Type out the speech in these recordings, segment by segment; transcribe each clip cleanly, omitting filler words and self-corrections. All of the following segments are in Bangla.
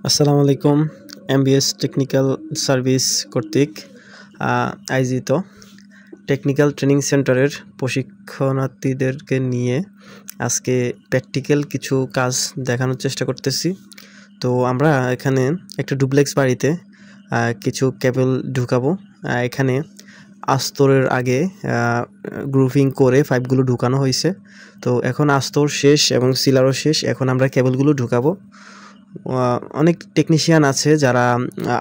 আসসালামু আলাইকুম। এমবিএস টেকনিক্যাল সার্ভিস কর্তৃক আয়োজিত টেকনিক্যাল ট্রেনিং সেন্টারের প্রশিক্ষণার্থীদেরকে নিয়ে আজকে প্র্যাকটিক্যাল কিছু কাজ দেখানোর চেষ্টা করতেছি। তো আমরা এখানে একটা ডুপ্লেক্স বাড়িতে কিছু কেবল ঢুকাবো। এখানে আস্তরের আগে গ্রুপিং করে পাইপগুলো ঢুকানো হয়েছে। তো এখন আস্তর শেষ এবং সিলারও শেষ। এখন আমরা কেবলগুলো ঢুকাবো। অনেক টেকনিশিয়ান আছে যারা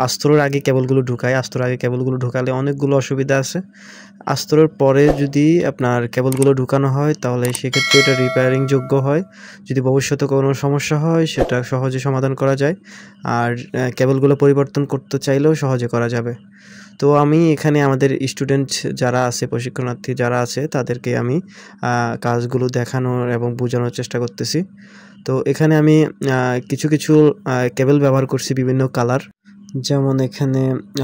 আস্তরের আগে কেবলগুলো ঢুকায়। আস্তরের আগে কেবলগুলো ঢুকালে অনেকগুলো অসুবিধা আছে। আস্তরের পরে যদি আপনার কেবলগুলো ঢুকানো হয় তাহলে সেক্ষেত্রে এটা রিপেয়ারিং যোগ্য হয়। যদি ভবিষ্যতে কোনো সমস্যা হয় সেটা সহজে সমাধান করা যায়। আর কেবলগুলো পরিবর্তন করতে চাইলেও সহজে করা যাবে। তো আমি এখানে আমাদের স্টুডেন্ট যারা আছে, প্রশিক্ষণার্থী যারা আছে তাদেরকে আমি কাজগুলো দেখানোর এবং বোঝানোর চেষ্টা করতেছি। তো এখানে আমি কিছু কেবল ব্যবহার করছি বিভিন্ন কালার। যেমন এখানে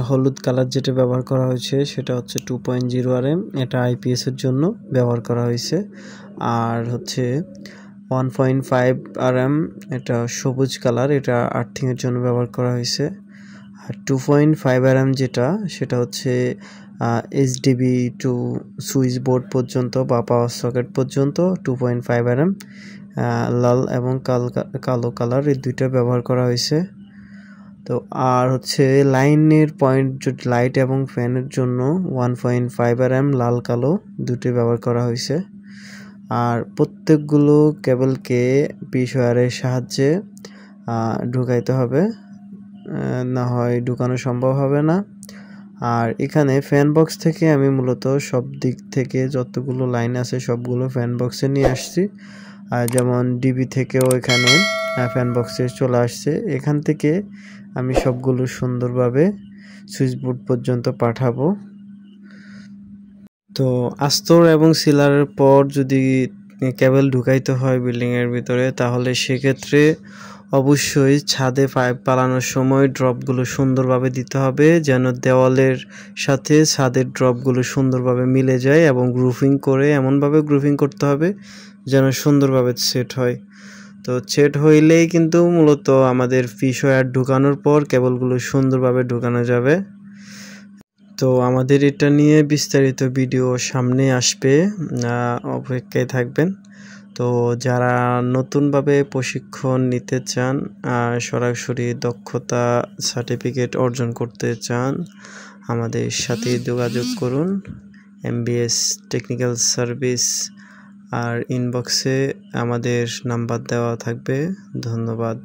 হলুদ কালার যেটা ব্যবহার করা হয়েছে সেটা হচ্ছে 2.0 RM, এটা আইপিএস এর জন্য ব্যবহার করা হয়েছে। আর হচ্ছে 1.5 RM, এটা সবুজ কালার, এটা আর্থিং এর জন্য ব্যবহার করা হয়েছে। আর 2.5 RM যেটা, সেটা হচ্ছে এইচডিবি টু সুইচ বোর্ড পর্যন্ত বা পাওয়ার সকেট পর্যন্ত 2.5 RM। লাল এবং কালো কালার, এই দুইটা ব্যবহার করা হয়েছে। তো আর হচ্ছে লাইনের পয়েন্ট লাইট এবং ফ্যানের জন্য 1.5 RM লাল কালো দুটোই ব্যবহার করা হয়েছে। আর প্রত্যেকগুলো কেবলকে পিস ওয়্যারের সাহায্যে ঢুকাইতে হবে, না হয় ঢুকানো সম্ভব হবে না। আর এখানে ফ্যান বক্স থেকে আমি মূলত সব দিক থেকে যতগুলো লাইন আছে সবগুলো ফ্যান বক্সে নিয়ে আসছি। আর যেমন ডিবি থেকেও এখানে ফ্যান বক্সে চলে আসছে। এখান থেকে আমি সবগুলো সুন্দরভাবে সুইচ বোর্ড পর্যন্ত পাঠাবো। তো আস্তর এবং সিলারের পর যদি কেবল ঢুকাইতে হয় বিল্ডিংয়ের ভিতরে, তাহলে সেক্ষেত্রে অবশ্যই ছাদে পাইপ পালানোর সময় ড্রপগুলো সুন্দরভাবে দিতে হবে, যেন দেওয়ালের সাথে ছাদের ড্রপগুলো সুন্দরভাবে মিলে যায়, এবং গ্রুপিং করে এমনভাবে গ্রুপিং করতে হবে যেন সুন্দরভাবে সেট হয়। তো সেট হইলেই কিন্তু মূলত আমাদের পিস ওয়্যার ঢুকানোর পর কেবলগুলো সুন্দরভাবে ঢুকানো যাবে। তো আমাদের এটা নিয়ে বিস্তারিত ভিডিও সামনে আসবে, অপেক্ষায় থাকবেন। তো যারা নতুনভাবে প্রশিক্ষণ নিতে চান, সরাসরি দক্ষতা সার্টিফিকেট অর্জন করতে চান, আমাদের সাথে যোগাযোগ করুন। এমবিএস টেকনিক্যাল সার্ভিস, আর ইনবক্সে আমাদের নাম্বার দেওয়া থাকবে। ধন্যবাদ।